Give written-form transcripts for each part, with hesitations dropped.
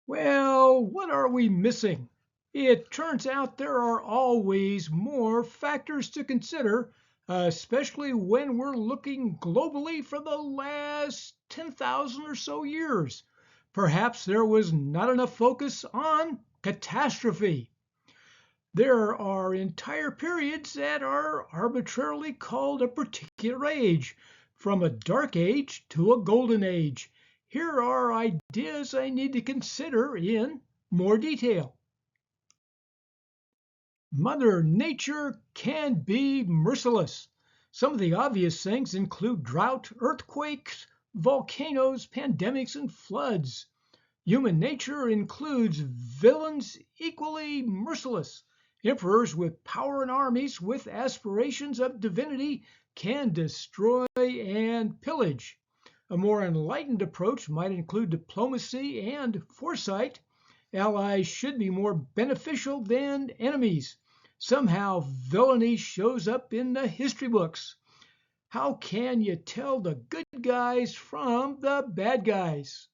Well, what are we missing? It turns out there are always more factors to consider, especially when we're looking globally for the last 10,000 or so years. Perhaps there was not enough focus on catastrophe. There are entire periods that are arbitrarily called a particular age, from a dark age to a golden age. Here are ideas I need to consider in more detail. Mother Nature can be merciless. Some of the obvious things include drought, earthquakes, volcanoes, pandemics, and floods. Human nature includes villains equally merciless. Emperors with power and armies with aspirations of divinity can destroy and pillage. A more enlightened approach might include diplomacy and foresight. Allies should be more beneficial than enemies. Somehow, villainy shows up in the history books. How can you tell the good guys from the bad guys?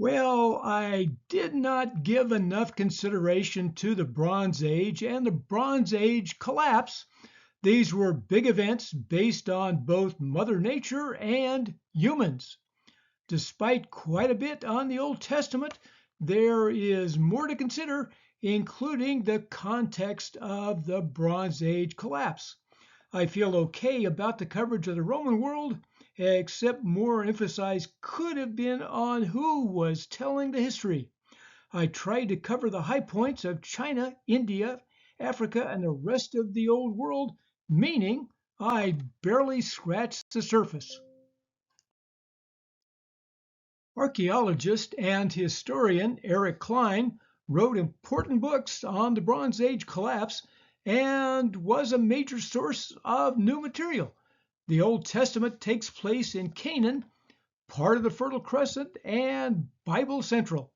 Well, I did not give enough consideration to the Bronze Age and the Bronze Age collapse. These were big events based on both Mother Nature and humans. Despite quite a bit on the Old Testament, there is more to consider, including the context of the Bronze Age collapse. I feel okay about the coverage of the Roman world, except more emphasis could have been on who was telling the history. I tried to cover the high points of China, India, Africa, and the rest of the old world, meaning I barely scratched the surface. Archaeologist and historian Eric Klein wrote important books on the Bronze Age collapse and was a major source of new material. The Old Testament takes place in Canaan, part of the Fertile Crescent, and Bible Central.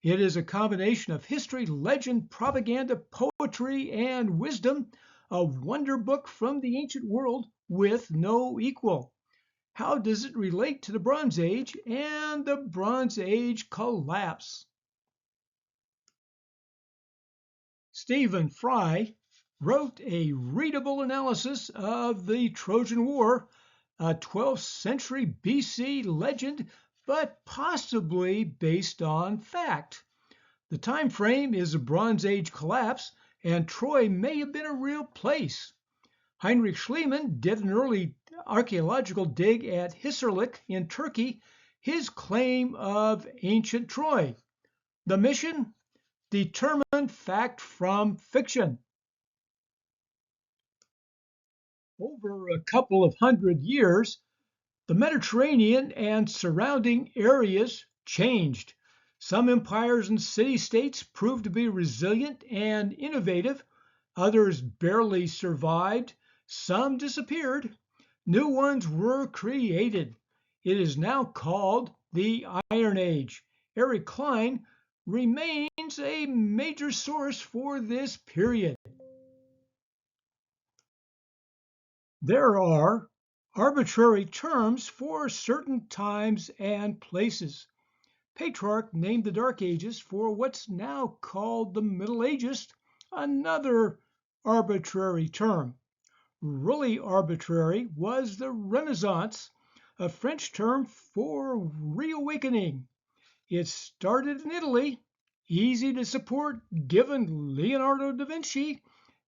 It is a combination of history, legend, propaganda, poetry, and wisdom, a wonder book from the ancient world with no equal. How does it relate to the Bronze Age and the Bronze Age collapse? Stephen Fry wrote a readable analysis of the Trojan War, a 12th century BC legend, but possibly based on fact. The time frame is the Bronze Age collapse, and Troy may have been a real place. Heinrich Schliemann did an early archaeological dig at Hisarlik in Turkey, his claim of ancient Troy. The mission? Determine fact from fiction. Over a couple of hundred years, the Mediterranean and surrounding areas changed. Some empires and city states proved to be resilient and innovative, others barely survived, some disappeared, new ones were created. It is now called the Iron Age. Eric Klein remains a major source for this period. There are arbitrary terms for certain times and places. Petrarch named the Dark Ages for what's now called the Middle Ages, another arbitrary term. Really arbitrary was the Renaissance, a French term for reawakening. It started in Italy, easy to support given Leonardo da Vinci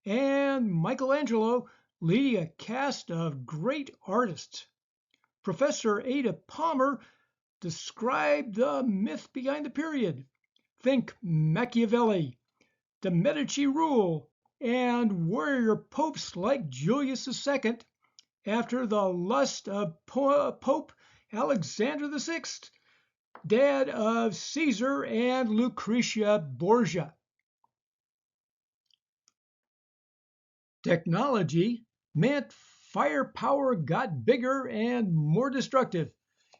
and Michelangelo leading a cast of great artists. Professor Ada Palmer described the myth behind the period. Think Machiavelli, the Medici rule, and warrior popes like Julius II after the lust of Pope Alexander VI, dad of Caesar and Lucretia Borgia. Technology meant firepower got bigger and more destructive.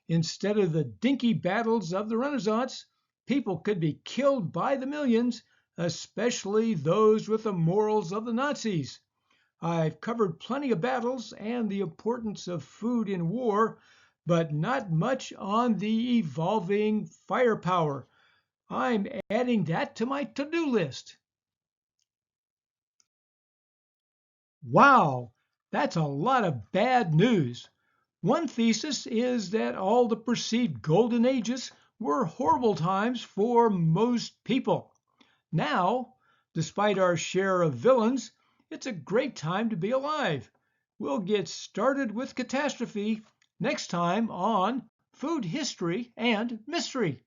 Instead of the dinky battles of the Renaissance, people could be killed by the millions, especially those with the morals of the Nazis. I've covered plenty of battles and the importance of food in war, but not much on the evolving firepower. I'm adding that to my to-do list. Wow, that's a lot of bad news. One thesis is that all the perceived golden ages were horrible times for most people. Now, despite our share of villains, it's a great time to be alive. We'll get started with catastrophe next time on Food History and Mystery.